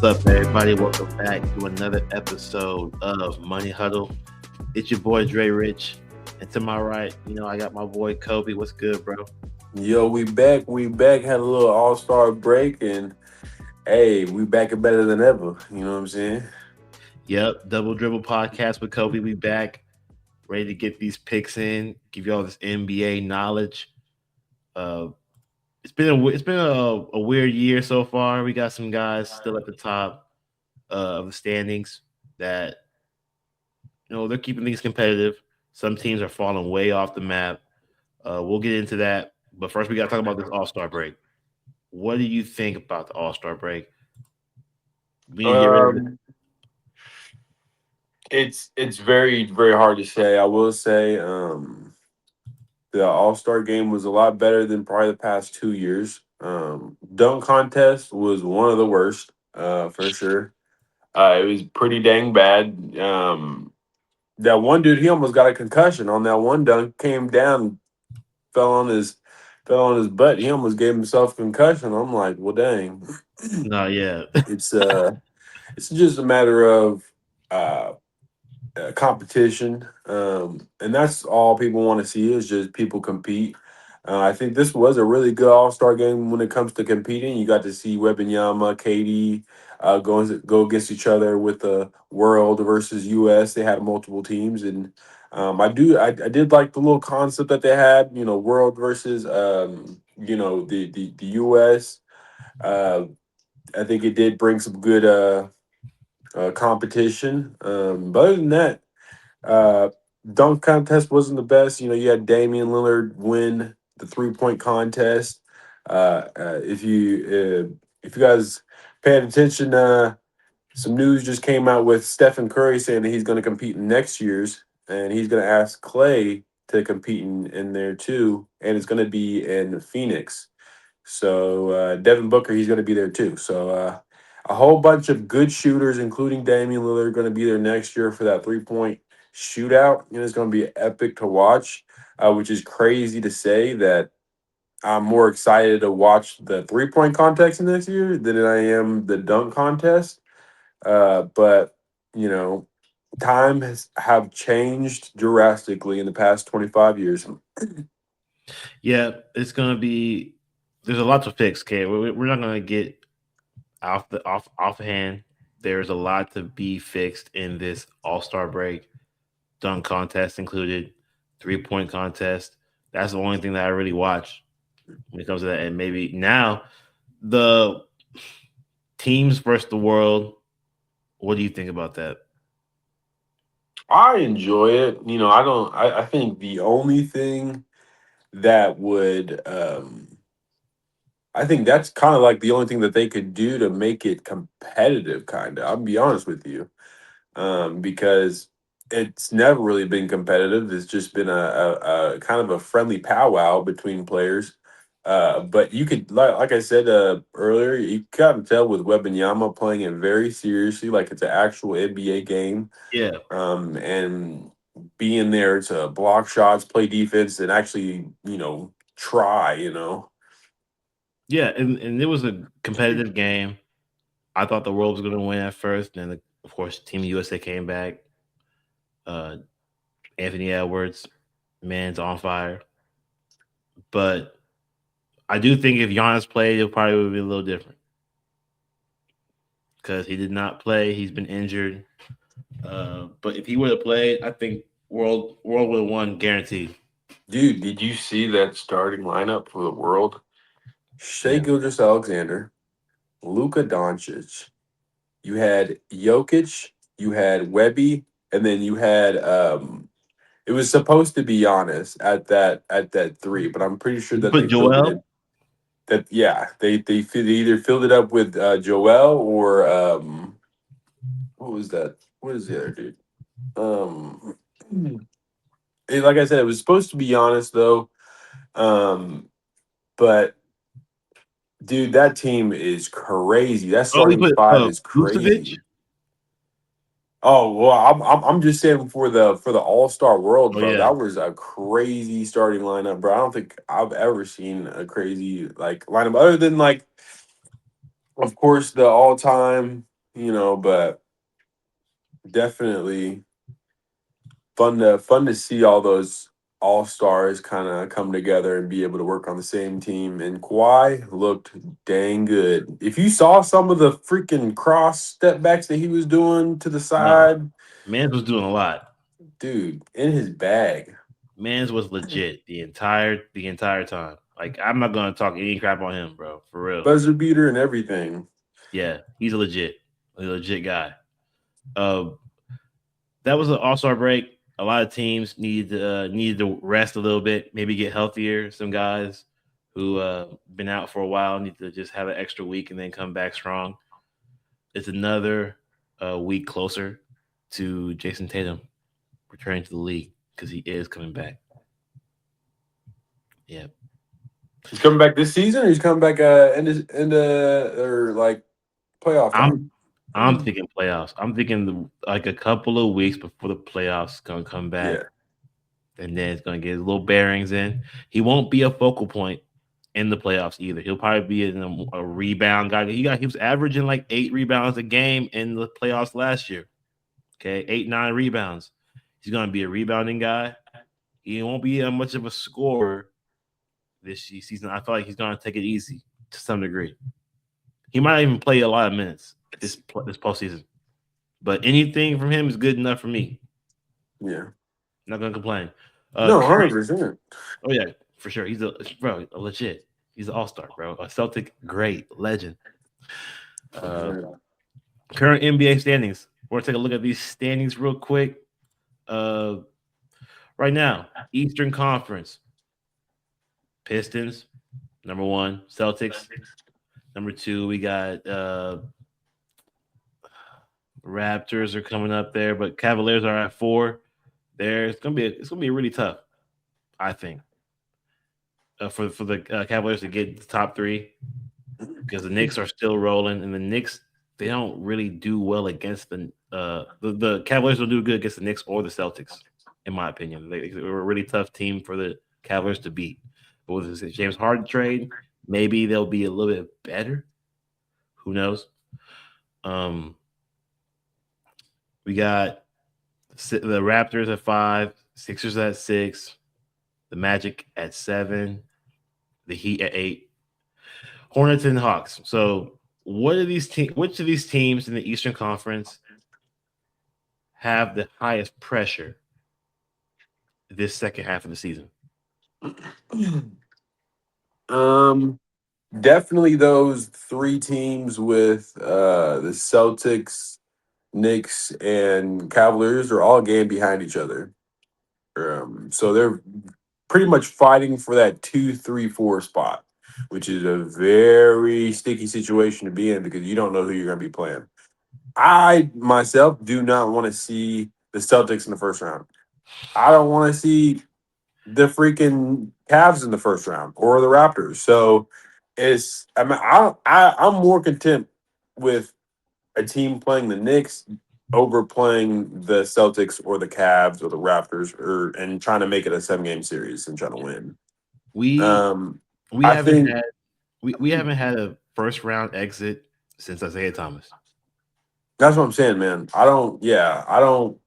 What's up, everybody? Welcome back to another episode of Money Huddle. It's your boy Dre Rich, and to my right, I got my boy Kobe. What's good, bro? Yo, we back. We back. Had a little all-star break, and hey, we back and better than ever. You know what I'm saying? Yep, Double Dribble podcast with Kobe. We back, ready to get these picks in, give you all this NBA knowledge. Uh, it's been a weird year so far. We got some guys still at the top of the standings that they're keeping things competitive. Some teams are falling way off the map. We'll get into that, but first we got to talk about this All Star break. What do you think about the All Star break? We need to get rid of it. Um, it's very hard to say. I will say, the All-Star game was a lot better than probably the past 2 years. Dunk contest was one of the worst, for sure. It was pretty dang bad. That one dude, he almost got a concussion on that one dunk. Came down, fell on his fell on his butt. He almost gave himself a concussion. I'm like, well, dang. No, yeah, It's it's just a matter of uh, competition, and that's all people want to see is just people compete. I think this was a really good All Star game when it comes to competing. You got to see Webinyama, Katie go against each other with the World versus U.S. They had multiple teams, and I did like the little concept that they had. You know, World versus the U.S. Uh, I think it did bring some good competition. But other than that, uh, dunk contest wasn't the best. You know, you had Damian Lillard win the 3-point contest. If you guys paid attention, some news just came out with Stephen Curry saying that he's going to compete in next year's, and he's going to ask Clay to compete in there too, and it's going to be in Phoenix. So Devin Booker, he's going to be there too. So a whole bunch of good shooters, including Damian Lillard, going to be there next year for that 3-point shootout. And it's going to be epic to watch, which is crazy to say that I'm more excited to watch the 3-point contest next year than I am the dunk contest. But you know, time has have changed drastically in the past 25 years. yeah. It's gonna be. There's a lot to fix. Okay, we're not gonna get offhand. There's a lot to be fixed in this All Star break. Dunk contest included, 3-point contest. That's the only thing that I really watch when it comes to that. And maybe now the teams versus the world. What do you think about that? I enjoy it. You know, I don't. I think the only thing that would I think that's kind of like the only thing that they could do to make it competitive, kind of. I'll be honest with you, because it's never really been competitive. It's just been a kind of a friendly powwow between players. But you could, like I said earlier, you kind of tell with Wembanyama playing it very seriously, like it's an actual NBA game, Yeah, and being there to block shots, play defense, and actually, try. yeah, and it was a competitive game. I thought the world was going to win at first, and of course, Team USA came back. Uh, Anthony Edwards, man's on fire. But I do think if Giannis played, it probably would be a little different because he did not play. He's been injured. But if he would have played, I think world would have won guaranteed. Dude, did you see that starting lineup for the world? Shea Yeah, Gilgeous Alexander, Luka Doncic. You had Jokic, you had Webby, and then you had it was supposed to be Giannis at that three, but I'm pretty sure you that put they filled it Joel. in. That yeah, they either filled it up with Joel or what was that? What is the other dude? Um, like I said, it was supposed to be Giannis though. Um, but dude, that team is crazy. That Oh, we starting put five is Vucevic. crazy. Oh well, I'm just saying for the All Star world, Oh bro. yeah, That was a crazy starting lineup, bro. I don't think I've ever seen a crazy like lineup other than like, of course, the all time. but definitely fun to see all those all stars kind of come together and be able to work on the same team. And Kawhi looked dang good. If you saw some of the freaking cross step backs that he was doing to the No, side, Mans was doing a lot. dude, in his bag, Mans was legit the entire time. Like I'm not gonna talk any crap on him, bro. For real. buzzer beater and everything. Yeah, he's a legit guy. Uh, that was an All Star break. A lot of teams needed to rest a little bit, maybe get healthier. Some guys who been out for a while need to just have an extra week and then come back strong. It's another week closer to Jason Tatum returning to the league because he is coming back. Yeah, He's coming back this season, or he's coming back in the or like playoff time. I'm thinking playoffs. I'm thinking like a couple of weeks before the playoffs gonna come back, Yeah, and then it's gonna get his little bearings in. He won't be a focal point in the playoffs either. He'll probably be a rebound guy. He was averaging like 8 rebounds a game in the playoffs last year. Okay, 8 9 rebounds. He's gonna be a rebounding guy. He won't be much of a scorer this season. I feel like he's gonna take it easy to some degree. He might even play a lot of minutes this postseason. But anything from him is good enough for me. yeah. Not gonna complain. No, Current, 100%. oh yeah, for sure. He's a legit. He's an all star, bro. A Celtic great legend. Uh, current NBA standings. We're gonna take a look at these standings real quick. Uh, right now, Eastern Conference. Pistons, number one. Celtics, number two. We got Raptors are coming up there, but Cavaliers are at four. There, it's gonna be really tough, I think, for the Cavaliers to get the top three because the Knicks are still rolling, and the Knicks they don't really do well against the Cavaliers don't do good against the Knicks or the Celtics, in my opinion. They were a really tough team for the Cavaliers to beat. But with this James Harden trade, maybe they'll be a little bit better. Who knows? Um, we got the Raptors at five, Sixers at six, the Magic at seven, the Heat at eight, Hornets and Hawks. So, which of these teams in the Eastern Conference have the highest pressure this second half of the season? um, Definitely those three teams with the Celtics, Knicks, and Cavaliers are all game behind each other. So they're pretty much fighting for that 2, 3, 4 spot, which is a very sticky situation to be in because you don't know who you're going to be playing. I myself do not want to see the Celtics in the first round. I don't want to see the freaking Cavs in the first round or the Raptors. So I'm more content with a team playing the Knicks over playing the Celtics or the Cavs or the Raptors or and trying to make it a 7 game series and trying to win. We Um, we I haven't think had we haven't had a first round exit since Isaiah Thomas. that's what I'm saying, man. I don't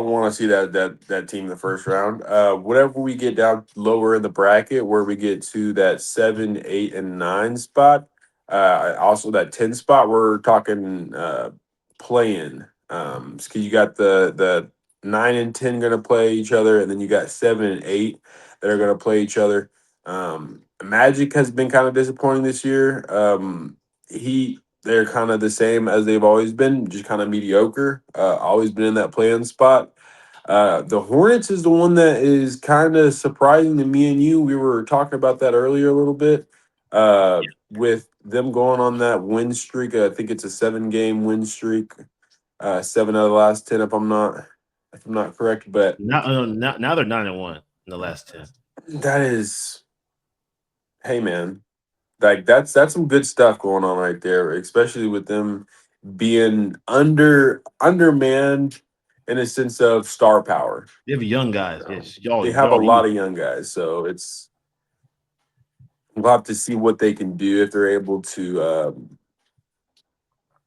want to see that team in the first round. Whatever we get down lower in the bracket, where we get to that 7, 8, and 9 spot, also that 10 spot, we're talking playing. Because you got the 9 and 10 going to play each other, and then you got 7 and 8 that are going to play each other. Magic has been kind of disappointing this year. They're kind of the same as they've always been, just kind of mediocre. Always been in that playing spot. The Hornets is the one that is kind of surprising to me and you. We were talking about that earlier a little bit. With them going on that win streak, I think it's a 7 game win streak. 7 out of the last 10, if I'm not correct. But Now they're 9-1 in the last 10. that is, hey man, like that's some good stuff going on right there, especially with them being undermanned in a sense of star power. They have young guys. Yes, y'all They have a y'all lot youth. of young guys, so we'll have to see what they can do if they're able to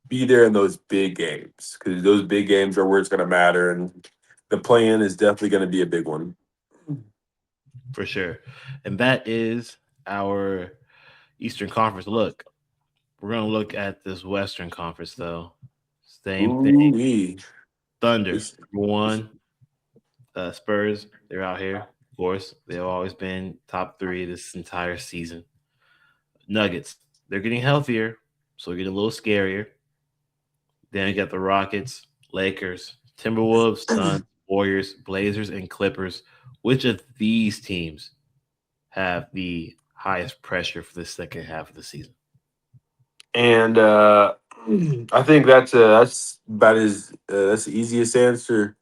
be there in those big games because those big games are where it's going to matter, and the play-in is definitely going to be a big one. for sure. And that is our Eastern Conference look. We're gonna look at this Western Conference though. Same thing. Ooh, Thunder, this, number this, one. Spurs, they're out here. Of course, they've always been top three this entire season. Nuggets, they're getting healthier, so they're getting a little scarier. Then you got the Rockets, Lakers, Timberwolves, Suns, Warriors, Blazers, and Clippers. Which of these teams have the highest pressure for the second half of the season? and I think that's about as that's the easiest answer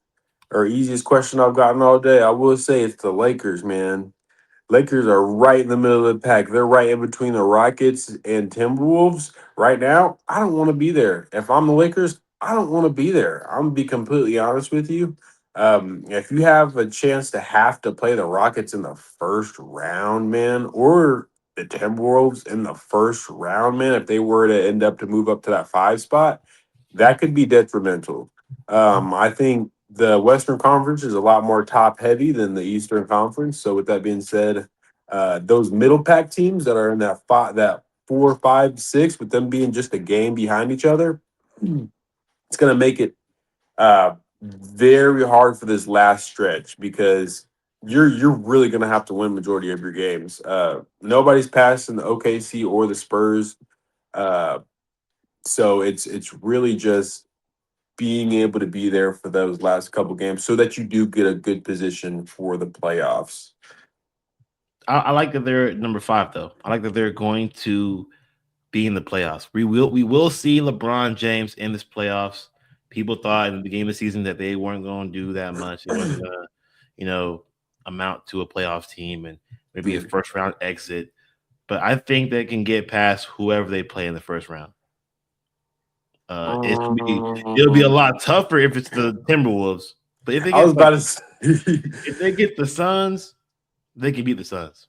or easiest question I've gotten all day. I will say it's the Lakers, man. Lakers are right in the middle of the pack. They're right in between the Rockets and Timberwolves. Right now, I don't want to be there. If I'm the Lakers, I don't want to be there. I'm gonna be completely honest with you. If you have a chance to have to play the Rockets in the first round, man, or the Timberwolves in the first round, man, if they were to end up to move up to that 5 spot, that could be detrimental. I think the Western Conference is a lot more top heavy than the Eastern Conference. So with that being said, those middle pack teams that are in that 4, 5, 6, with them being just a game behind each other, it's going to make it very hard for this last stretch because you're really going to have to win majority of your games. Nobody's passing the OKC or the Spurs, uh, so it's really just being able to be there for those last couple games so that you do get a good position for the playoffs. I like that they're at number five though. I like that they're going to be in the playoffs. We will see LeBron James in this playoffs. People thought in the beginning of the season that they weren't going to do that much. It wasn't going to, you know, amount to a playoff team and maybe a first round exit. But I think they can get past whoever they play in the first round. It'll be a Um, lot tougher if it's the Timberwolves. But if they I was get about like to say, if they get the Suns, they can beat the Suns.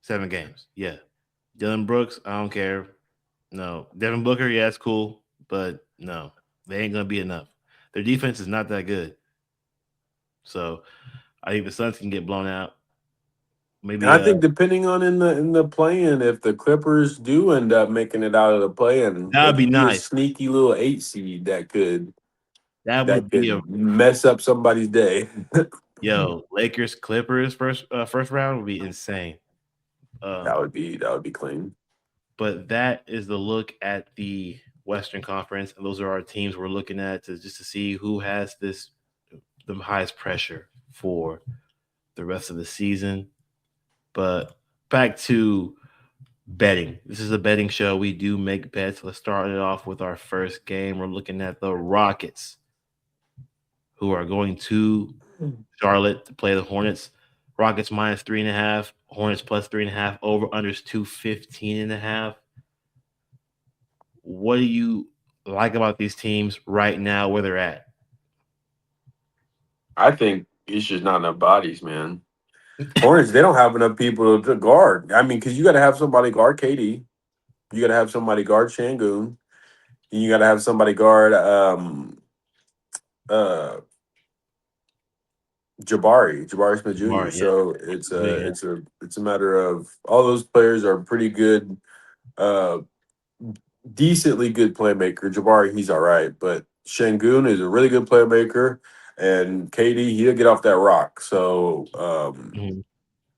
7 games. Yeah. Dylan Brooks, I don't care. No. Devin Booker, yeah, it's cool. But no, they ain't gonna be enough. Their defense is not that good. So I think the Suns can get blown out. and Maybe I think depending on in the play-in, if the Clippers do end up making it out of the play-in, that they would be could be a nice. sneaky little 8 seed That that would be could a mess up somebody's day. Lakers Clippers first round would be insane. Um, That would be clean. but that is the look at the Western Conference, and those are our teams we're looking at to see who has the highest pressure for the rest of the season. But back to betting. This is a betting show. We do make bets. Let's start it off with our first game. We're looking at the Rockets, who are going to Charlotte to play the Hornets. Rockets minus 3.5, Hornets plus 3.5, over unders 215.5. What do you like about these teams right now where they're at? I think it's just not enough bodies, man. Hornets, they don't have enough people to guard. I mean, because you got to have somebody guard KD. You got to have somebody guard Shangoon. And you got to have somebody guard uh, Jabari Smith Jr. Jamar, yeah. So it's a matter of all those players are pretty good, uh, decently good playmaker. Jabari, he's all right, but Shangoon is a really good playmaker, and KD he'll get off that rock. So Mhm.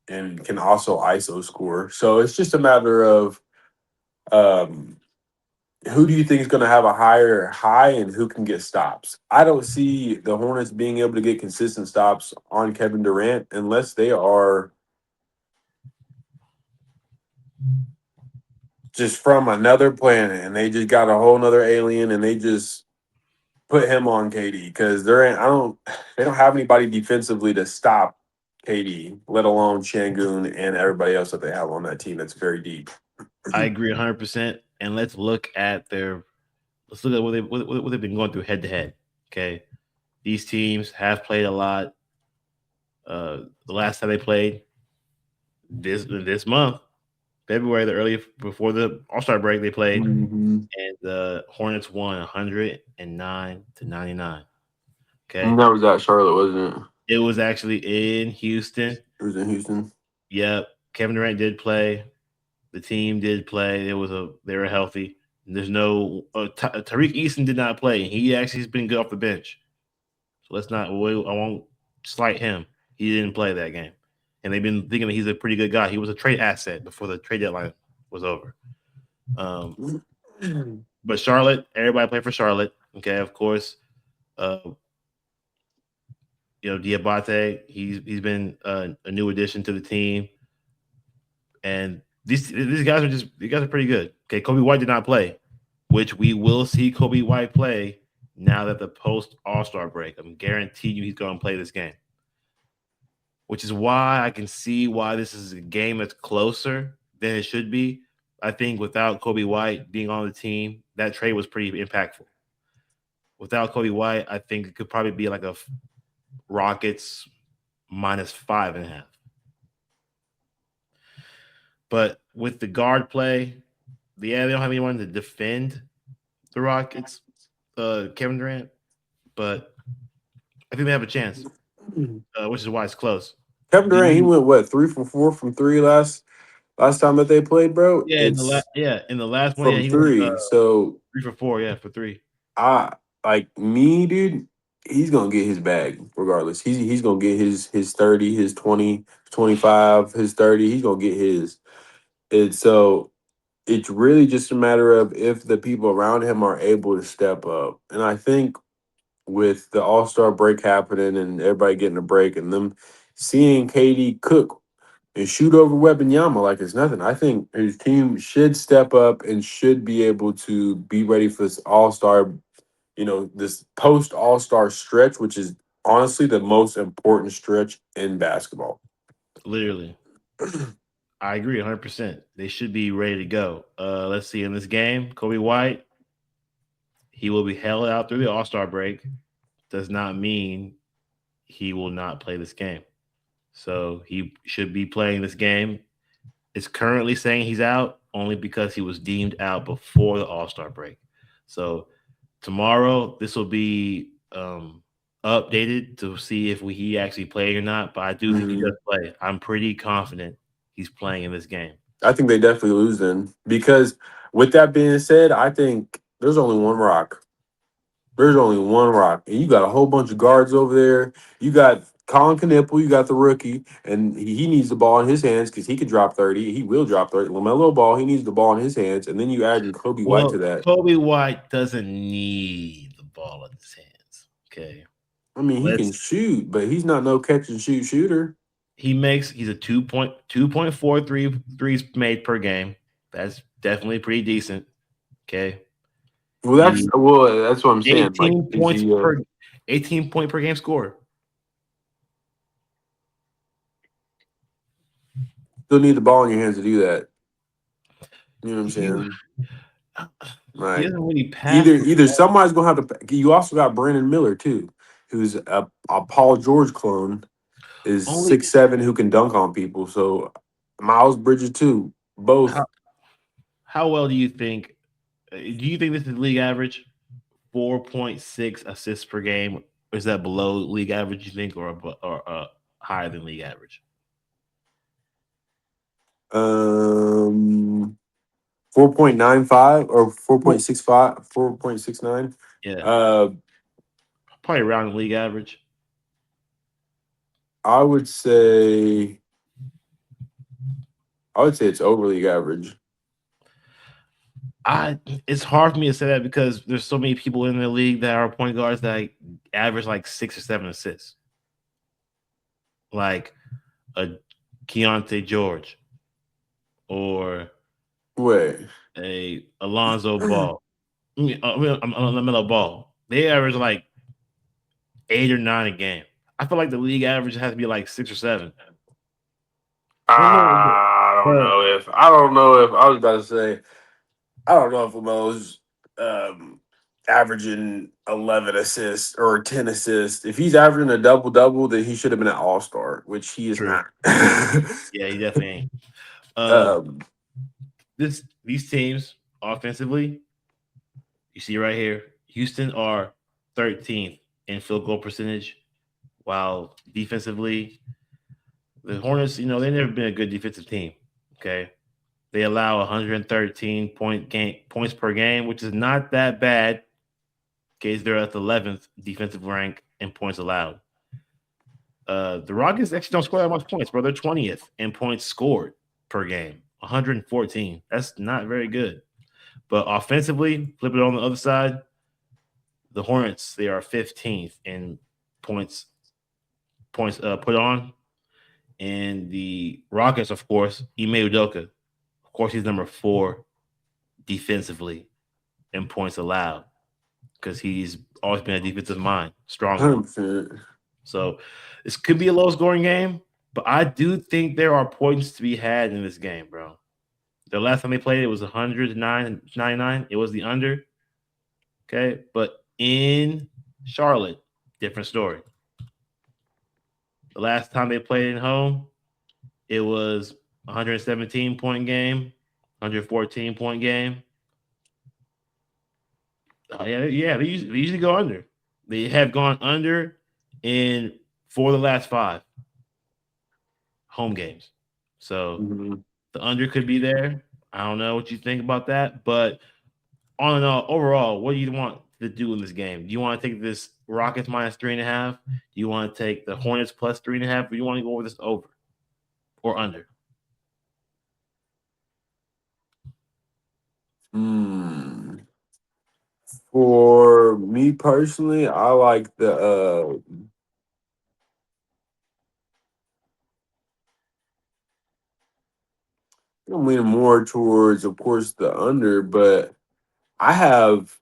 and can also ISO score. So it's just a matter of um, who do you think is going to have a higher high and who can get stops? I don't see the Hornets being able to get consistent stops on Kevin Durant unless they are just from another planet and they just got a whole nother alien and they just put him on KD because they don't have anybody defensively to stop KD, let alone Shangoon and everybody else that they have on that team that's very deep. I agree 100%. And let's look at what they've been going through head to head. Okay. These teams have played a lot. The last time they played this month, February, the early before the All Star break, they played, Hmm. and the Hornets won 109-99. And Okay, that was at Charlotte, wasn't it? it was actually in Houston. It was in Houston. Yep, Kevin Durant did play. The team did play. They were healthy. There's no Tariq Eason did not play. He actually has been good off the bench. So let's not. I won't slight him. He didn't play that game, and they've been thinking that he's a pretty good guy. He was a trade asset before the trade deadline was over. Um, but Charlotte, everybody played for Charlotte. Okay, of course. Uh, Diabate. He's been a new addition to the team, and these guys are pretty good. Okay, Kobe White did not play, which we will see Kobe White play now that the post All Star break. I'm guaranteed you he's going to play this game, which is why I can see why this is a game that's closer than it should be. I think without Kobe White being on the team, that trade was pretty impactful. Without Kobe White, I think it could probably be like a Rockets -5.5. But with the guard play, yeah, they don't have anyone to defend the Rockets, Kevin Durant, but I think they have a chance, which is why it's close. Kevin Do Durant, he you? went what 3 for 4 from three last time that they played, bro. Yeah, It's in the last one, yeah, from he went three. So 3 for 4, yeah, for three. I like me, dude. He's gonna get his bag regardless. He's gonna get his 30, his 20, 25, his 30. He's gonna get his. And so it's really just a matter of if the people around him are able to step up. And I think with the All Star break happening and everybody getting a break and them seeing KD cook and shoot over Yama like it's nothing. I think his team should step up and should be able to be ready for this All Star, this post All Star stretch, which is honestly the most important stretch in basketball. Literally, I agree 100%. They should be ready to go. Let's see. In this game, Kobe White, he will be held out through the All Star break. Does not mean he will not play this game. So he should be playing this game. It's currently saying he's out only because he was deemed out before the All Star break. So tomorrow, this will be updated to see if he actually played or not. But I do think he does Mhm. play. I'm pretty confident he's playing in this game. I think they definitely lose then because with that being said, I think there's only one rock. There's only one rock, and you got a whole bunch of guards over there. You got Colin Knippel, you got the rookie, and he needs the ball in his hands because he could drop 30. He will drop 30. LaMelo Ball, he needs the ball in his hands, and then you add Kobe White to Well, that. Kobe White doesn't need the ball in his hands. Okay. I mean, he can Let's shoot, but he's not no catch and shoot shooter. he's a 2.43 threes made per game. That's definitely pretty decent. Okay. He Well, that's what I'm saying. Like, 18 is points he per 18 point per game score. still need the ball in your hands to do that? You know what I'm You saying? he Like, doesn't really pass the either ball. somebody's gonna have to. You also got Brandon Miller too, who's a Paul George clone. Is Only 6'7" who can dunk on people. So Miles Bridges too. Both. how, how well do you think do you think this is league average? 4.6 assists per game. Is that below league average, you think, or higher than league average? Um 4.95 or Well, 4.65, 4.69. yeah, Uh probably around league average. I would say it's over league average. I It's hard for me to say that because there's so many people in the league that are point guards that average like 6 or 7 assists, like a Keontae George or Wait. a Alonzo Ball. Melo Ball. They average like 8 or 9 a game. I feel like the league average has to be like 6 or 7. I don't know, but I don't know if I was about to say I don't know if Lamelo's averaging 11 assists or 10 assists. If he's averaging a double double, then he should have been an all star, which he is true. not. Yeah, he definitely ain't. Uh, um, these teams offensively, you see right here, Houston are 13th in field goal percentage, while defensively, the Hornets, they've never been a good defensive team. Okay, they allow 113 points per game, which is not that bad. Okay, they're at the 11th defensive rank in points allowed. The Rockets actually don't score that much points, bro. They're 20th in points scored per game, 114. That's not very good. But offensively, flip it on the other side, the Hornets, they are 15th in points put on. And the Rockets, of course, Ime Udoka, of course, he's number 4 defensively in points allowed because he's always been a defensive mind, strong one. 100%. So this could be a low scoring game, but I do think there are points to be had in this game, bro. The last time they played, it was 109-99. It was the under. Okay. But in Charlotte, different story. The last time they played at home, it was 117-point game, 114-point game. Yeah, they usually go under. They have gone under in 4 of the last 5 home games. So Mhm. the under could be there. I don't know what you think about that, but all in all, overall, what do you want to do in this game? Do you want to take this Rockets minus 3.5? Do you want to take the Hornets plus 3.5? Or do you want to go over this over or under? Hmm. For me personally, I like I'm leaning more towards, of course, the under, but I have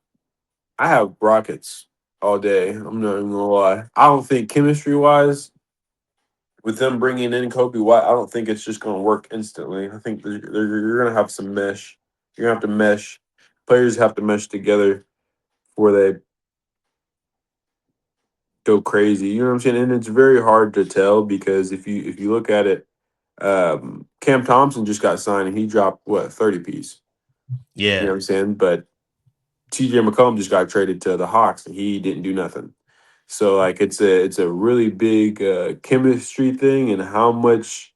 I have Rockets all day. I'm not even gonna lie. I don't think chemistry wise, with them bringing in Kobe White, I don't think it's just gonna work instantly. I think you're gonna have some mesh. You're gonna have to mesh. Players have to mesh together before they go crazy. You know what I'm saying? And it's very hard to tell because if you look at it, Cam Thompson just got signed and he dropped what 30 piece. You know Yeah, what I'm saying? But TJ McCollum just got traded to the Hawks and he didn't do nothing. So like it's a really big chemistry thing and how much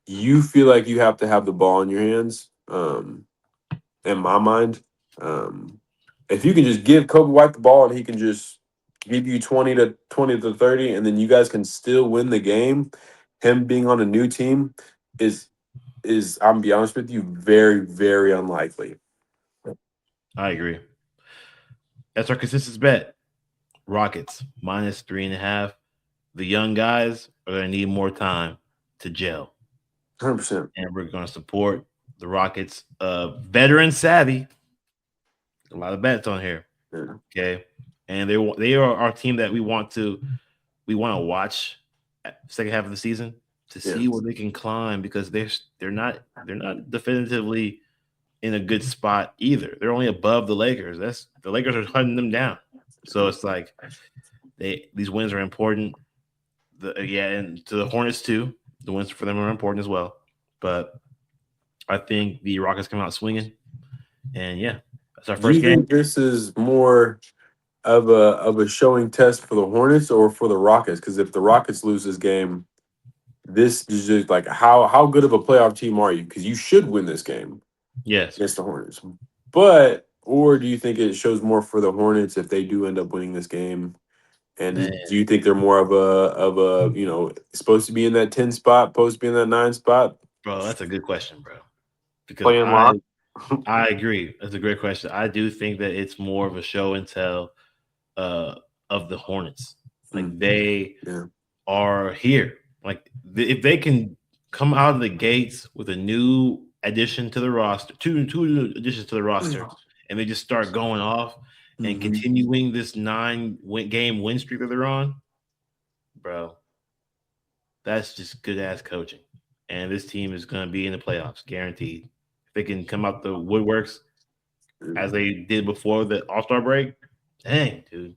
you feel like you have to have the ball in your hands. In my mind, um, if you can just give Kobe White the ball and he can just give you 20 to 30, and then you guys can still win the game. Him being on a new team is I'm gonna be honest with you, very very unlikely. I agree. That's our consensus bet. Rockets minus 3.5. The young guys are going to need more time to gel, 100%. and we're going to support the Rockets. Veteran savvy. A lot of bets on here. Yeah. Okay, and they are our team that we want to watch at second half of the season to Yeah. see where they can climb because they're not definitively in a good spot either. They're only above the Lakers. That's the Lakers are hunting them down. So it's like these wins are important. And to the Hornets too. The wins for them are important as well. But I think the Rockets come out swinging, and yeah, that's our Do you first game. think this is more of a showing test for the Hornets or for the Rockets? Because if the Rockets lose this game, this is just like how good of a playoff team are you? Because you should win this game Yes, against the Hornets. But or do you think it shows more for the Hornets if they do end up winning this game? And man, do you think they're more of a supposed to be in that 10 spot, supposed to be in that 9 spot, bro, that's a good question, bro. Because playing I lock? I agree. That's a great question. I do think that it's more of a show and tell uh, of the Hornets. Like Mm, they yeah. are here. Like if they can come out of the gates with a new addition to the roster, two new additions to the roster, and they just start going off and Hmm. continuing this 9 game win streak that they're on, bro, that's just good ass coaching. And this team is going to be in the playoffs, guaranteed. If they can come out the woodworks as they did before the All Star break, dang, dude,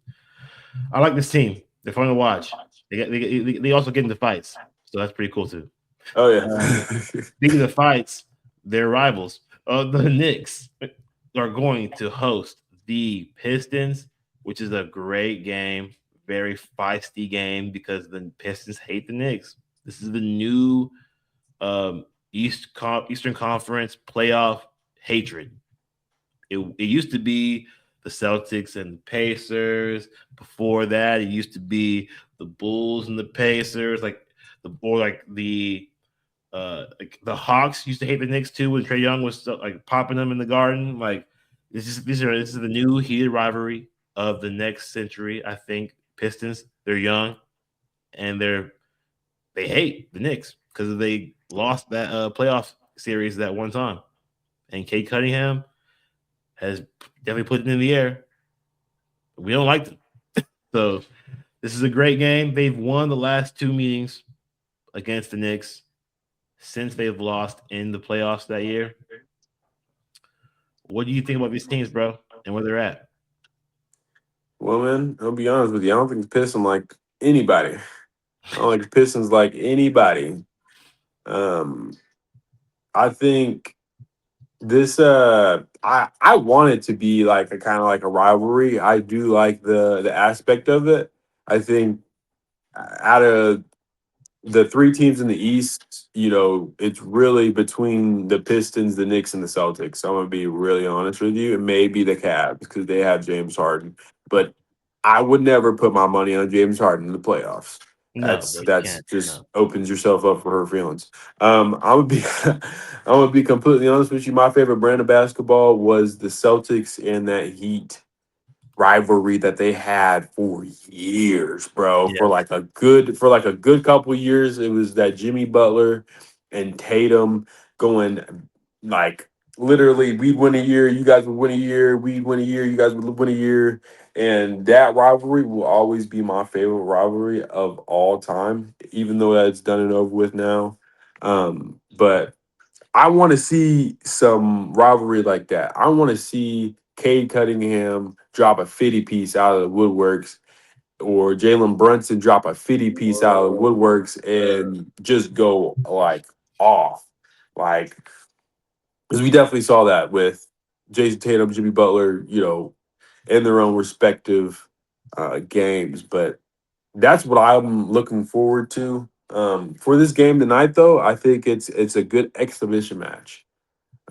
I like this team. They're fun to watch. They also get into fights, so that's pretty cool too. Oh yeah. Uh, Speaking of fights, their rivals. The Knicks are going to host the Pistons, which is a great game, very feisty game because the Pistons hate the Knicks. This is the new um, Eastern Conference playoff hatred. It used to be the Celtics and the Pacers. Before that, it used to be the Bulls and the Pacers, like the Hawks used to hate the Knicks too when Trey Young was like popping them in the Garden. Like this is the new heated rivalry of the next century. I think Pistons, they're young and they hate the Knicks because they lost that playoff series that one time. And Kate Cunningham has definitely put it in the air. We don't like them. So this is a great game. They've won the last two meetings against the Knicks since they've lost in the playoffs that year. What do you think about these teams, bro, and where they're at? Well, man, I'll be honest with you. I don't think the Pistons like anybody. I don't like the Pistons like anybody. Um, I think this I want it to be like a kind of like a rivalry. I do like the aspect of it. I think out of the three teams in the East, it's really between the Pistons, the Knicks, and the Celtics. I'm gonna be really honest with you. It may be the Cavs because they have James Harden, but I would never put my money on James Harden in the playoffs. No, That's bro, you that's can't. just No. opens yourself up for her feelings. I would be I'm gonna be completely honest with you. My favorite brand of basketball was the Celtics and that Heat rivalry that they had for years, bro. Yeah. For like a good couple years, it was that Jimmy Butler and Tatum going like literally we'd win a year, you guys would win a year, we'd win a year, you guys would win a year. And that rivalry will always be my favorite rivalry of all time, even though that's done and over with now. But I want to see some rivalry like that. I want to see Cade Cunningham drop a 50 piece out of the woodworks or Jalen Brunson drop a 50 piece out of the woodworks and just go like off. Like, because we definitely saw that with Jason Tatum, Jimmy Butler, in their own respective games. But that's what I'm looking forward to. For this game tonight, though, I think it's a good exhibition match.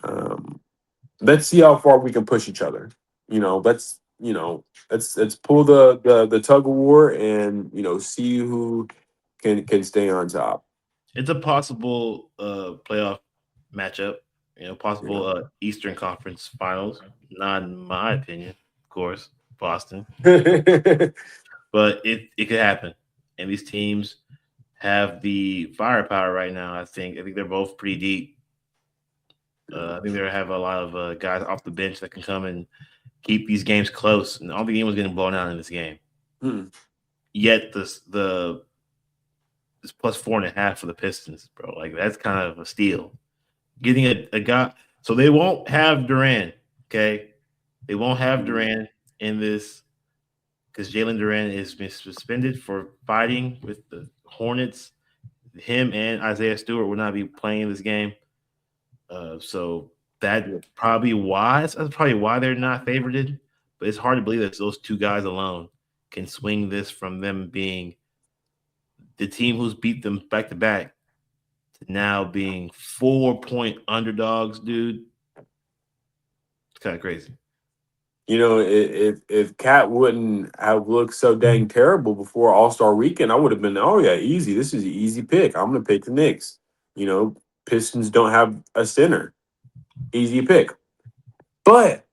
Um, let's see how far we can push each other. Let's pull the tug of war and see who can stay on top. It's a possible playoff matchup, You possible know. Eastern Conference Finals. Not in my opinion, of course, Boston, but it could happen. And these teams have the firepower right now. I think they're both pretty deep. I think they have a lot of guys off the bench that can come and keep these games close. And all the game was getting blown out in this game. Hmm. Yet the it's plus 4.5 for the Pistons, bro. Like that's kind of a steal. Getting a guy, so they won't have Durant. Okay, they won't have Durant in this because Jalen Durant has been suspended for fighting with the Hornets. Him and Isaiah Stewart will not be playing this game. So that's probably why they're not favored. But it's hard to believe that those two guys alone can swing this from them being the team who's beat them back to back to now being 4-point underdogs, dude. It's kind of crazy. If Cat wouldn't have looked so dang terrible before All Star Weekend, I would have been, oh yeah, easy. This is an easy pick. I'm gonna pick the Knicks. You know, Pistons don't have a center. Easy pick. But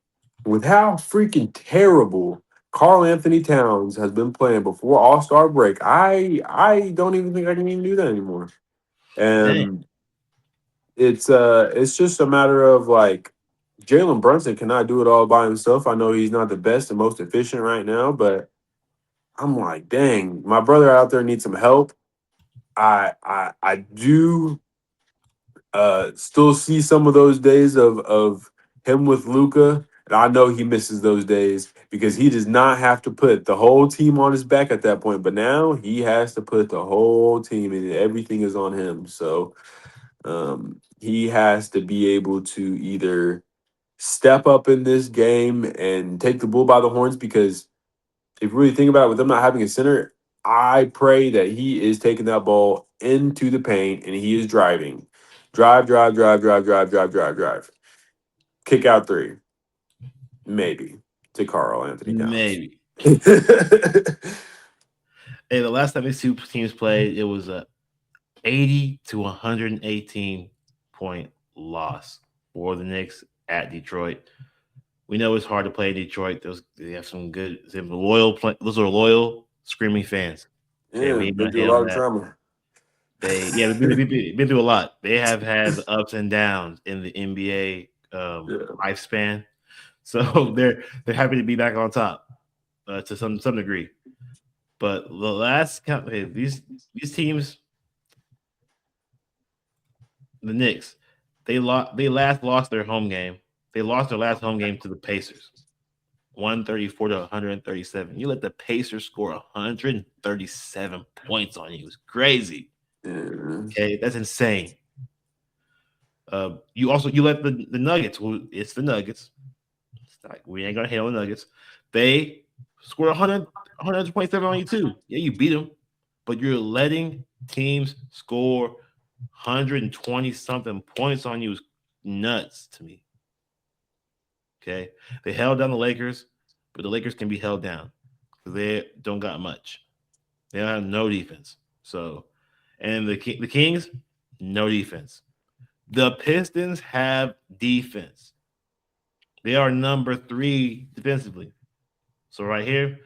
with how freaking terrible Carl Anthony Towns has been playing before All Star break, I don't even think I can even do that anymore. Dang. And it's just a matter of like Jalen Brunson cannot do it all by himself. I know he's not the best and most efficient right now, but I'm like, dang, my brother out there needs some help. I do still see some of those days of him with Luca, and I know he misses those days because he does not have to put the whole team on his back at that point. But now he has to put the whole team, and everything is on him. So He has to be able to either step up in this game and take the bull by the horns because if you really think about it, with them not having a center, I pray that he is taking that ball into the paint and he is driving. Drive, drive, drive, drive, drive, drive, drive, drive. Kick out three, maybe, to Carl Anthony Towns. Maybe. Hey, the last time these two teams played, it was a 80 to 118 point loss for the Knicks at Detroit. We know it's hard to play in Detroit. They have some good, some loyal. Those are loyal, screaming fans. Okay, Yeah, we ain't been gonna through hate a on lot of that. trauma. They've been through a lot. They have had the ups and downs in the NBA Yeah. lifespan, so they're happy to be back on top to some degree. But the last count, okay, these teams, the Knicks, they last lost their home game. They lost their last home game to the Pacers, 134 to 137. You let the Pacers score 137 points on you. It's crazy. Yeah. Okay, that's insane. You let the Nuggets. Well, it's the Nuggets. It's like, we ain't gonna hate on the Nuggets. They scored 127 on you too. Yeah, you beat them, but you're letting teams score 120 something points on you is nuts to me. Okay, they held down the Lakers, but the Lakers can be held down because they don't got much. They have no defense. So, and the Kings, no defense. The Pistons have defense. They are number 3 defensively. So right here,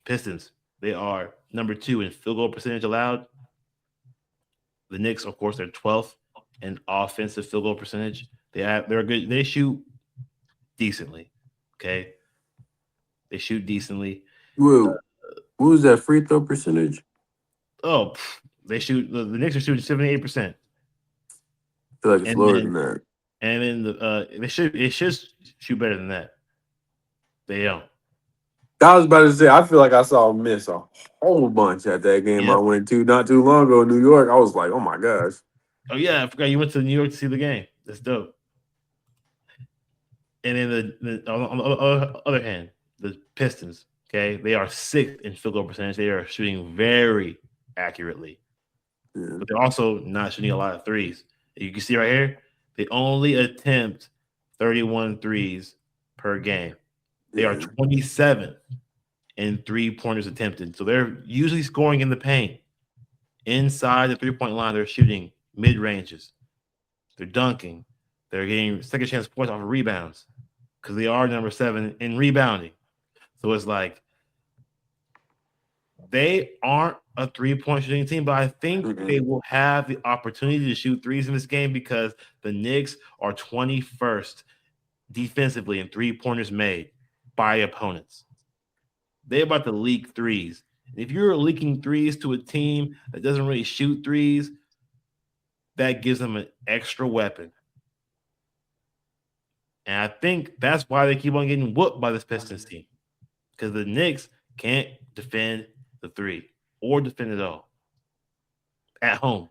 Pistons, they are number 2 in field goal percentage allowed. The Knicks, of course, they're 12th in offensive field goal percentage. They're good. They shoot decently. Okay, they shoot decently. Whoa, what was that free throw percentage? Oh, they shoot. The Knicks are shooting 78%, I feel like it's and lower then than that. it should shoot better than that. They don't. I was about to say, I feel like I saw him miss a whole bunch at that game I Yep. went to not too long ago in New York. I was like, oh my gosh. Oh yeah, I forgot you went to New York to see the game. That's dope. And then on the other hand, the Pistons, okay, they are 6th in field goal percentage. They are shooting very accurately, Yeah, but they're also not shooting a lot of threes. You can see right here, they only attempt 31 threes per game. They are yeah, 27th in 3 pointers attempted. So they're usually scoring in the paint. Inside the 3 point line, they're shooting mid ranges. They're dunking. They're getting second chance points off of rebounds because they are number 7 in rebounding. So it's like they aren't a 3 point shooting team, but I think they mm-mm. will have the opportunity to shoot threes in this game because the Knicks are 21st defensively in 3 pointers made by opponents. They're about to leak threes. If you're leaking threes to a team that doesn't really shoot threes, that gives them an extra weapon. And I think that's why they keep on getting whooped by this Pistons team because the Knicks can't defend the three or defend it all at home.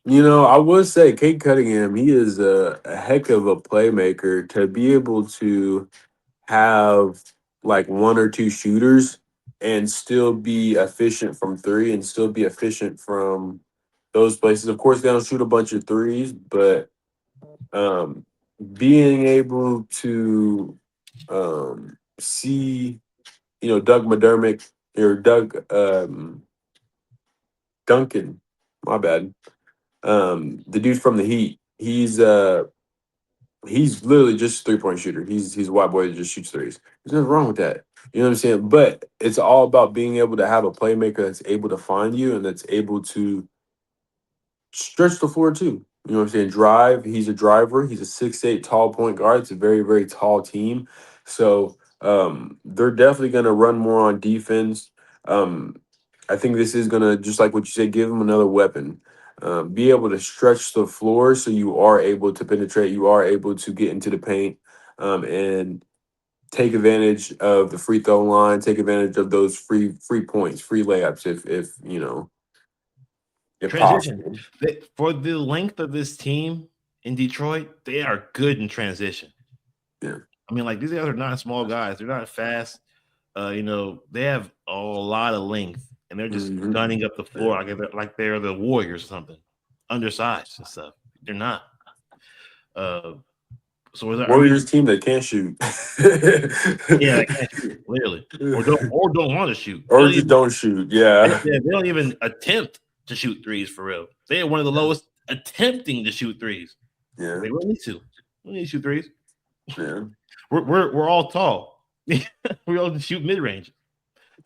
I would say Kate Cunningham, he is a heck of a playmaker to be able to have like one or two shooters and still be efficient from three and still be efficient from those places. Of course, they don't shoot a bunch of threes, but um, being able to see, Doug McDermott or Doug Duncan, my bad, the dude from the Heat, he's literally just a 3 point shooter. He's a white boy that just shoots threes. There's nothing wrong with that. You know what I'm saying? But it's all about being able to have a playmaker that's able to find you and that's able to stretch the floor too. You know what I'm saying? Drive. He's a driver. He's a 6'8" tall point guard. It's a very, very tall team. So they're definitely gonna run more on defense. Um, I think this is gonna, just like what you said, give them another weapon. Be able to stretch the floor so you are able to penetrate, you are able to get into the paint, and take advantage of the free throw line, take advantage of those free points, free layups. If if Transition. possible. For the length of this team in Detroit, they are good in transition. Yeah. I mean, like these guys are not small guys. They're not fast. They have a lot of length, and they're just Hmm. gunning up the floor like they're the Warriors or something, undersized and stuff. They're not. Uh, so are we? Warriors team that can't shoot. Yeah, they can't shoot literally, or don't want to shoot. They Or don't just even. don't shoot. Yeah. They don't even attempt to shoot threes for real. They are one of the lowest attempting to shoot threes. Yeah. They don't need to. We don't need to shoot threes. Yeah. We're all tall. We all shoot mid range.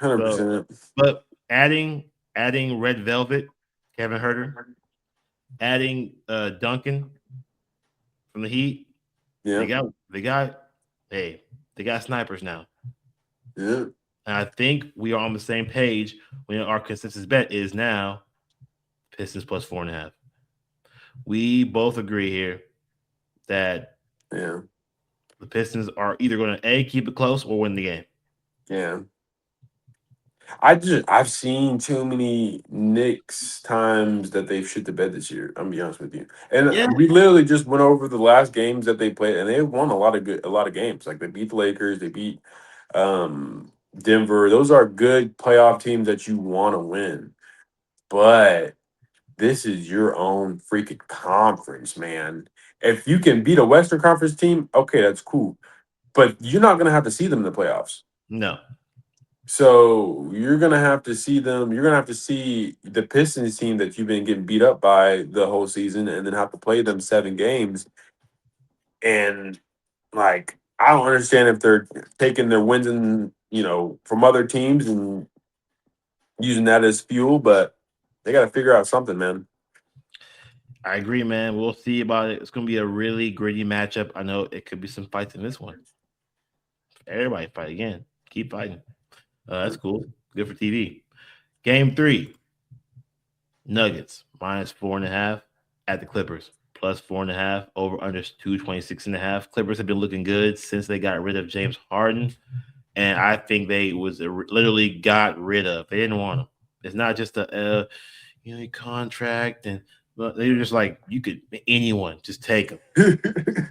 So, 100%. but adding Red Velvet, Kevin Herter, adding Duncan from the Heat, they Yeah. got they got hey they got snipers now. Yeah. And I think we are on the same page when our consensus bet is now Pistons plus 4.5. We both agree here that Yeah. the Pistons are either going to keep it close or win the game. Yeah. I've seen too many Knicks times that they've shit the bed this year. I'm gonna be honest with you. And Yeah, we literally just went over the last games that they played, and they won a lot of games. Like they beat the Lakers, they beat Denver. Those are good playoff teams that you want to win. But this is your own freaking conference, man. If you can beat a Western Conference team, okay, that's cool. But you're not gonna have to see them in the playoffs. no, So you're gonna have to see them. You're gonna have to see the Pistons team that you've been getting beat up by the whole season, and then have to play them 7 games. And like, I don't understand if they're taking their wins and from other teams and using that as fuel, but they got to figure out something, man. I agree, man. We'll see about it. It's going to be a really gritty matchup. I know it could be some fights in this one. Everybody fight again. Keep fighting. That's cool. Good for TV. Game 3, Nuggets minus 4.5 at the Clippers. Plus 4.5 over under 226.5. Clippers have been looking good since they got rid of James Harden, and I think they was literally got rid of. They didn't want him. It's not just a contract, and they were just like you could anyone just take him.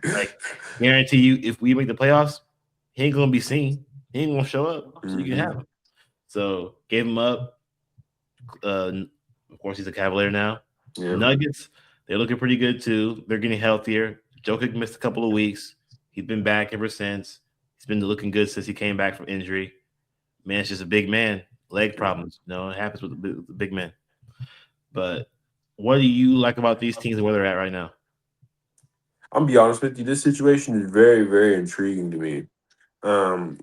Like guarantee you, if we make the playoffs, he ain't gonna be seen. He ain't gonna show up, so you can have Hmm. him. So gave him up. Of course, he's a Cavalier now. Yeah. Nuggets, they're looking pretty good too. They're getting healthier. Jokic missed a couple of weeks. He's been back ever since. He's been looking good since he came back from injury. Man, it's just a big man. Leg problems. It happens with the big men. But what do you like about these teams and where they're at right now? I'm gonna be honest with you. This situation is very, very intriguing to me.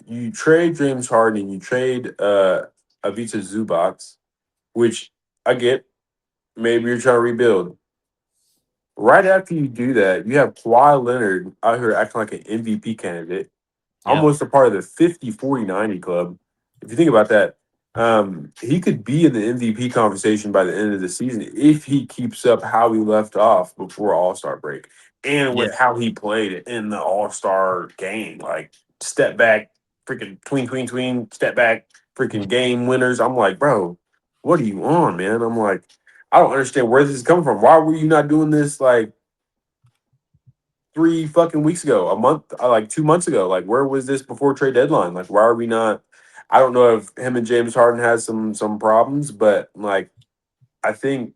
You trade James Harden, you trade Ivica Zubac, which I get. Maybe you're trying to rebuild. Right after you do that, you have Kawhi Leonard out here acting like an MVP candidate, Yep. almost a part of the 50-40-90 club. If you think about that, he could be in the MVP conversation by the end of the season if he keeps up how he left off before All Star break and Yeah. with how he played in the All Star game. Like, step back, freaking tween, step back, freaking game winners. I'm like, bro, what are you on, man? I'm like, I don't understand where this is coming from. Why were you not doing this like 3 fucking weeks ago, a month, like 2 months ago? Like, where was this before trade deadline? Like, why are we not? I don't know if him and James Harden has some problems, but like, I think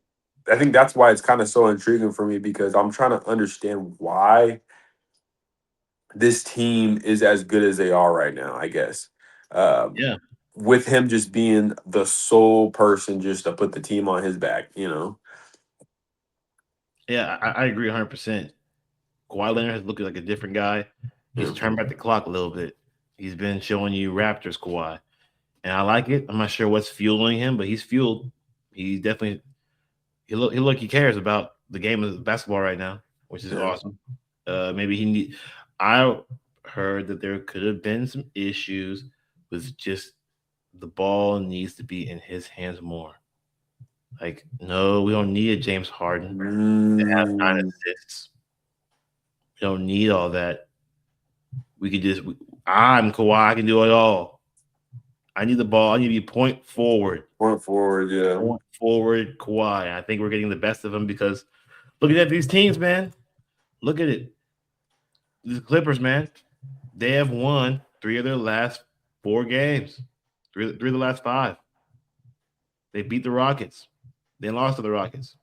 I think that's why it's kind of so intriguing for me because I'm trying to understand why this team is as good as they are right now. I guess. Um, Yeah. with him just being the sole person just to put the team on his back. Yeah. I agree 100%. Kawhi Leonard has looked like a different guy. He's Yeah. turned back the clock a little bit. He's been showing you Raptors Kawhi, and I like it. I'm not sure what's fueling him, but he's fueled. He definitely he cares about the game of basketball right now, which is Yeah. awesome. Maybe he need. I heard that there could have been some issues with just the ball needs to be in his hands more. Like, no, we don't need a James Harden to have 9 Mm, assists. We don't need all that. We could just. I'm Kawhi. I can do it all. I need the ball. I need to be point forward. Point forward, yeah. Point forward, Kawhi. I think we're getting the best of them because look at these teams, man. Look at it. The Clippers, man. They have won three of their last four games, three of the last five. They beat the Rockets. They lost to the Rockets.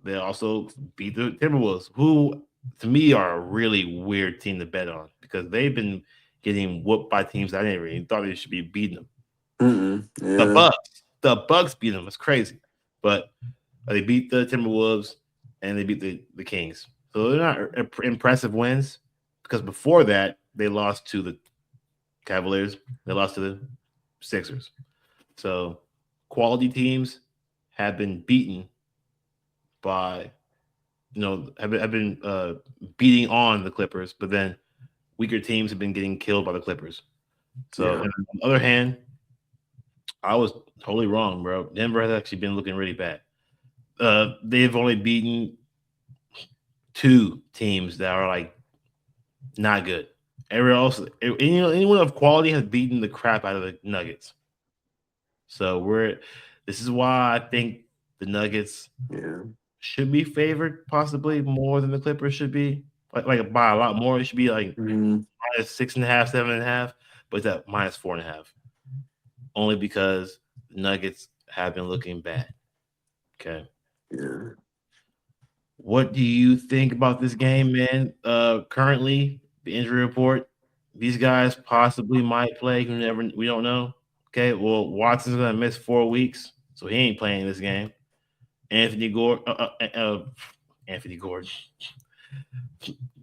They also beat the Timberwolves, who to me are a really weird team to bet on because they've been getting whooped by teams I didn't really thought they should be beating them. The Yeah. Bucks beat them. It's crazy, but they beat the Timberwolves and they beat the Kings. So they're not impressive wins because before that they lost to the Cavaliers. They lost to the Sixers. So quality teams have been beaten by have been beating on the Clippers, but then weaker teams have been getting killed by the Clippers. So Yeah. and on the other hand, I was totally wrong, bro. Denver has actually been looking really bad. They've only beaten two teams that are like not good. Everyone else, anyone of quality has beaten the crap out of the Nuggets. So this is why I think the Nuggets Yeah. should be favored possibly more than the Clippers should be. Like by a lot more. It should be like Mhm. minus 6.5, 7.5, but it's at minus 4.5. Only because the Nuggets have been looking bad. Okay. Yeah. What do you think about this game, man? Currently, the injury report, these guys possibly might play. We don't know. Okay, well, Watson's gonna miss 4 weeks, so he ain't playing this game. Anthony Gordon, Anthony Gordon,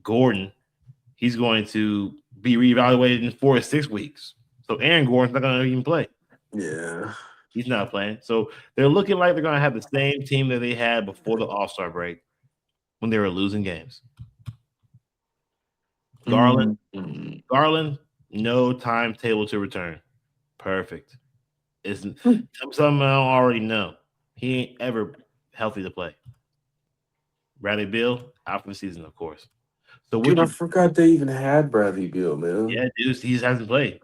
Gordon, he's going to be reevaluated in 4 to 6 weeks. So Aaron Gordon's not gonna even play. Yeah. He's not playing. So they're looking like they're gonna have the same team that they had before the All Star break when they were losing games. Garland, Mhm. Garland, no timetable to return. Perfect. Isn't something I don't already know. He ain't ever healthy to play. Bradley Bill out for the season, of course. So Dude, what I you? forgot they even had Bradley Beal, man. Yeah, dude, he just hasn't played.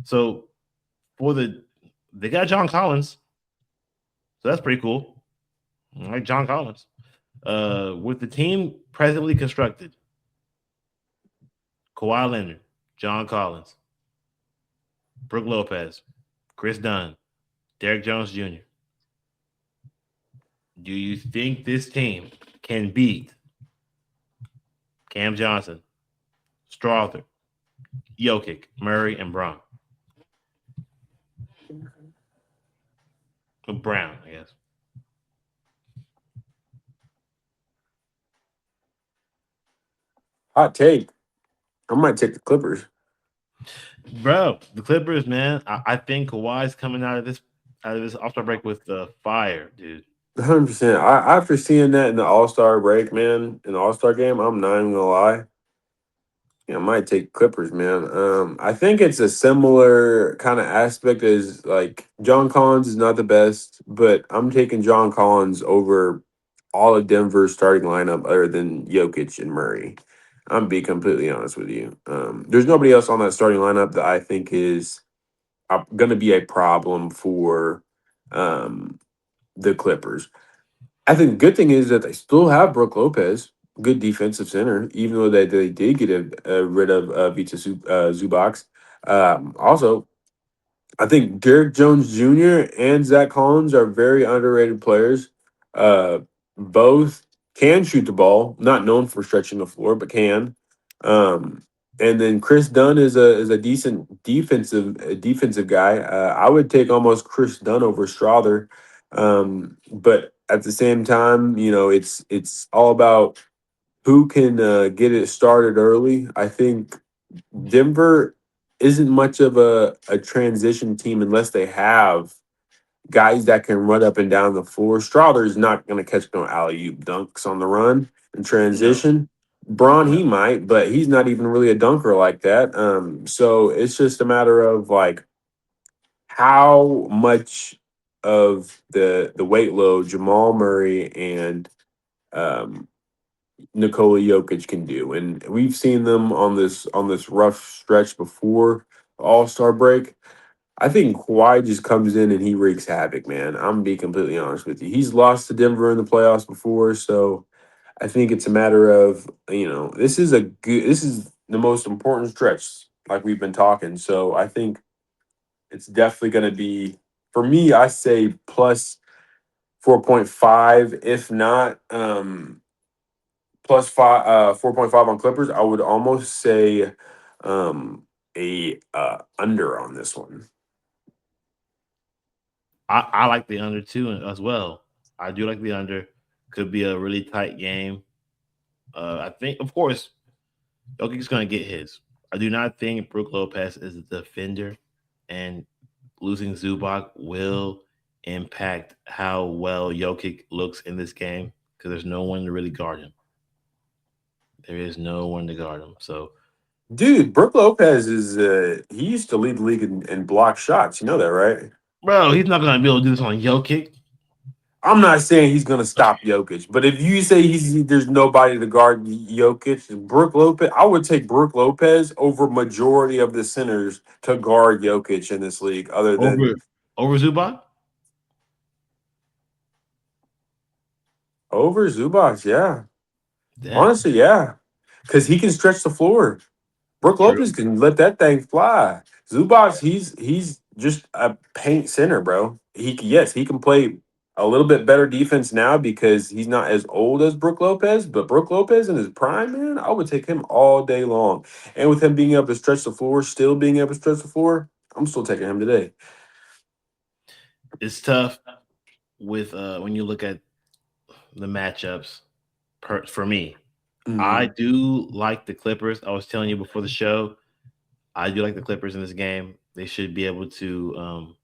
So for they got John Collins, so that's pretty cool. I like John Collins. With the team presently constructed, Kawhi Leonard, John Collins, Brooke Lopez, Chris Dunn, Derek Jones Jr. Do you think this team can beat Cam Johnson, Strother, Jokic, Murray, and Brown, I guess. Hot take. I might take the Clippers. Bro, the Clippers, man. I think Kawhi's coming out of this All-Star break with the fire, dude. 100%. After seeing that in the All Star break, man, in the All Star game, I'm not even gonna lie. Yeah, I might take Clippers, man. I think it's a similar kind of aspect as like John Collins is not the best, but I'm taking John Collins over all of Denver's starting lineup other than Jokic and Murray. I'm be completely honest with you. There's nobody else on that starting lineup that I think is going to be a problem for um, the Clippers. I think the good thing is that they still have Brooke Lopez, good defensive center, even though they did get rid of Zubac. Also, I think Derek Jones Jr. and Zach Collins are very underrated players. Uh, Both can shoot the ball, not known for stretching the floor, but can. Um, and then Chris Dunn is a decent defensive guy. I would take almost Chris Dunn over Strother, but at the same time, it's all about who can get it started early. I think Denver isn't much of a transition team unless they have guys that can run up and down the floor. Strother's not going to catch no alley oop dunks on the run and No, transition. Braun, no. he might, but he's not even really a dunker like that. So it's just a matter of like how much of the weight load Jamal Murray and um, Nikola Jokic can do, and we've seen them on this rough stretch before All Star break. I think Kawhi just comes in and he wreaks havoc, man. I'm gonna be completely honest with you. He's lost to Denver in the playoffs before, so I think it's a matter of this is the most important stretch, like we've been talking. So I think it's definitely going to be for me. I say plus 4.5, if not plus 4.5 on Clippers. I would almost say a under on this one. I like the under too as well. I do like the under. Could be a really tight game. I think, of course, Jokic is going to get his. I do not think Brook Lopez is a defender, and losing Zubac will impact how well Jokic looks in this game because there's no one to really guard him. There is no one to guard him. So, Dude, Brook Lopez is he used to lead the league in block shots. You know that, right? bro, he's not going to be able to do this on Jokic. I'm not saying he's gonna stop Jokic, but if you say there's nobody to guard Jokic, Brook Lopez, I would take Brook Lopez over majority of the centers to guard Jokic in this league, other than Over Zubac? over Zubac. Yeah, Damn. honestly, yeah, because he can stretch the floor. Brook True. Lopez can let that thing fly. Zubac, he's just a paint center, bro. Yes, he can play a little bit better defense now because he's not as old as Brook Lopez. But Brook Lopez in his prime, man, I would take him all day long. And with him being able to stretch the floor, still being able to stretch the floor, I'm still taking him today. It's tough with when you look at the matchups for me. I Hmm. do like the Clippers. I was telling you before the show, I do like the Clippers in this game. They should be able to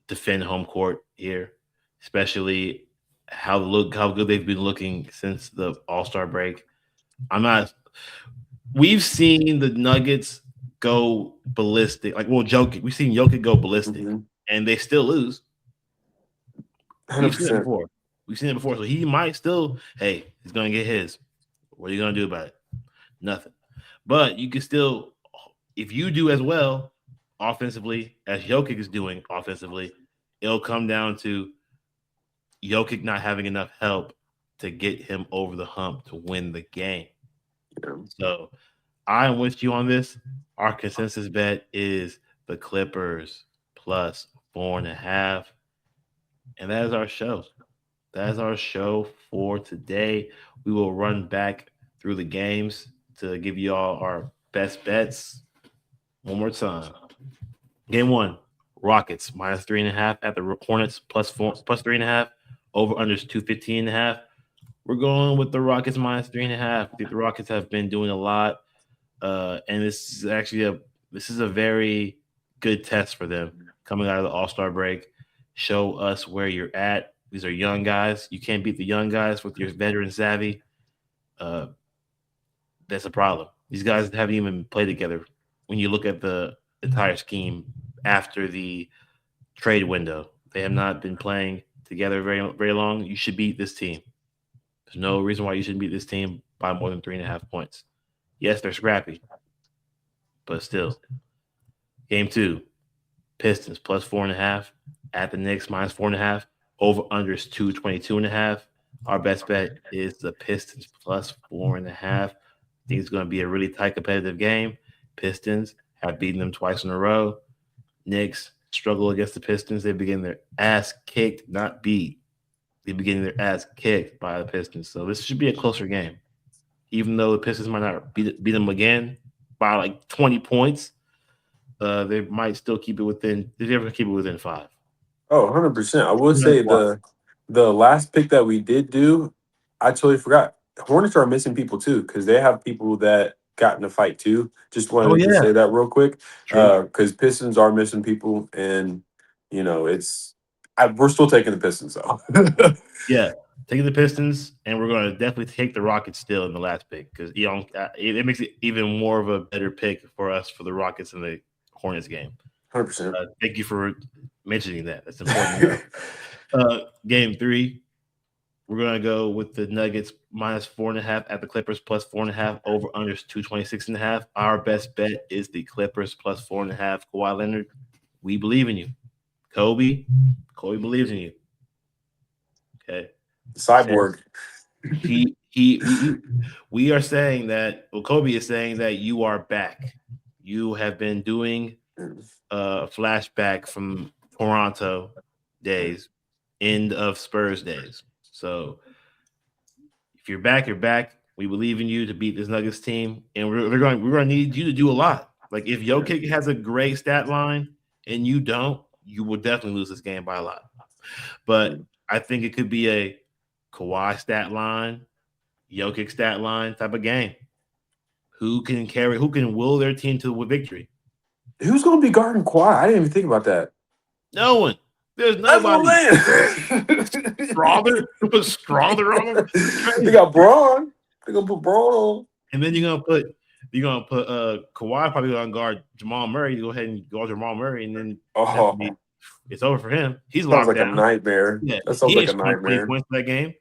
defend home court here, especially how good they've been looking since the All Star break. I'm not. We've seen the Nuggets go ballistic. Like, well, Jokic. We've seen Jokic go ballistic, Hmm. and they still lose. We've seen it 100%. before. We've seen it before. So he might still. Hey, he's gonna get his. What are you gonna do about it? Nothing. But you can still, if you do as well offensively as Jokic is doing offensively, it'll come down to Jokic not having enough help to get him over the hump to win the game. Yeah. So I'm with you on this. Our consensus bet is the Clippers plus 4.5. And that is our show. That is our show for today. We will run back through the games to give you all our best bets one more time. Game one, Rockets minus 3.5 at the Hornets plus 3.5. Over unders 215.5. We're going with the Rockets minus 3.5. I think the Rockets have been doing a lot. And this is a very good test for them coming out of the All Star break. Show us where you're at. These are young guys. You can't beat the young guys with your veteran savvy. Uh, that's a problem. These guys haven't even played together. When you look at the entire scheme after the trade window, they have not been playing together very long. You should beat this team. There's no reason why you shouldn't beat this team by more than 3.5 points. Yes, they're scrappy, but still. Game two, Pistons plus 4.5 at the Knicks minus 4.5. Over unders 222.5. Our best bet is the Pistons plus 4.5. I think it's going to be a really tight competitive game. Pistons have beaten them twice in a row. Knicks struggle against the Pistons. They begin their ass kicked, not beat. They begin their ass kicked by the Pistons. So this should be a closer game. Even though the Pistons might not beat them again by like 20 points, they might still keep it within. They never keep it within five. Oh, 100%. I will That's say why. the last pick that we did do, I totally forgot. Hornets are missing people too because they have people that got in a fight too. Just Oh wanted to yeah, say that real quick. true. Because Pistons are missing people, and it's we're still taking the Pistons though. Yeah, taking the Pistons, and we're going to definitely take the Rockets still in the last pick because it makes it even more of a better pick for us for the Rockets in the Hornets game. 100%. Thank you for mentioning that. That's important to know. Game three, we're gonna go with the Nuggets minus 4.5 at the Clippers plus 4.5. Over unders 226.5. Our best bet is the Clippers plus 4.5. Kawhi Leonard We believe in you. Kobe believes in you. Okay. Cyborg. We are saying that, well, Kobe is saying that you are back. You have been doing a flashback from Toronto days, end of Spurs days. So if you're back, you're back. We believe in you to beat this Nuggets team, and we're going to need you to do a lot. Like if Jokic has a great stat line and you don't, you will definitely lose this game by a lot. But I think it could be a Kawhi stat line, Jokic stat line type of game. Who can will their team to a victory? Who's going to be guarding Kawhi? I didn't even think about that. No one. There's That's what nobody. I'm saying. Strother? Put Strother on him? They got Braun. They're going to put Braun on. And then you're gonna put Kawhi probably gonna guard Jamal Murray. Go ahead and guard Jamal Murray, and then it's over for him. He's sounds locked like down. a nightmare. Yeah, That sounds he like ain't a scoring 20 nightmare. points in that game.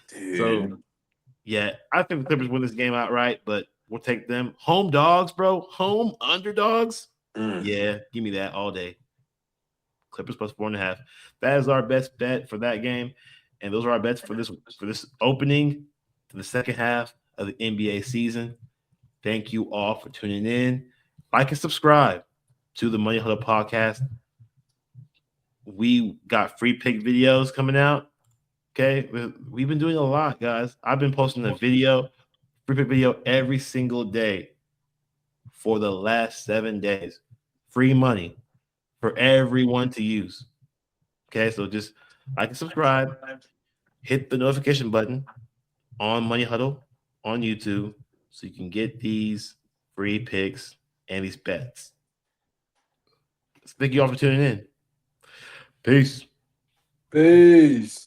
Dude. So yeah, I think the Clippers win this game outright, but we'll take them. Home dogs, bro. Home underdogs. Yeah, give me that all day. Clippers plus 4.5. That is our best bet for that game, and those are our bets for this opening to the second half of the NBA season. Thank you all for tuning in. Like and subscribe to the Money Huddle podcast. We got free pick videos coming out. Okay, we've been doing a lot, guys. I've been posting a video, free pick video every single day for the last 7 days. Free money for everyone to use. Okay, so just like and subscribe, hit the notification button on Money Huddle on YouTube so you can get these free picks and these bets. Thank you all for tuning in. Peace. Peace.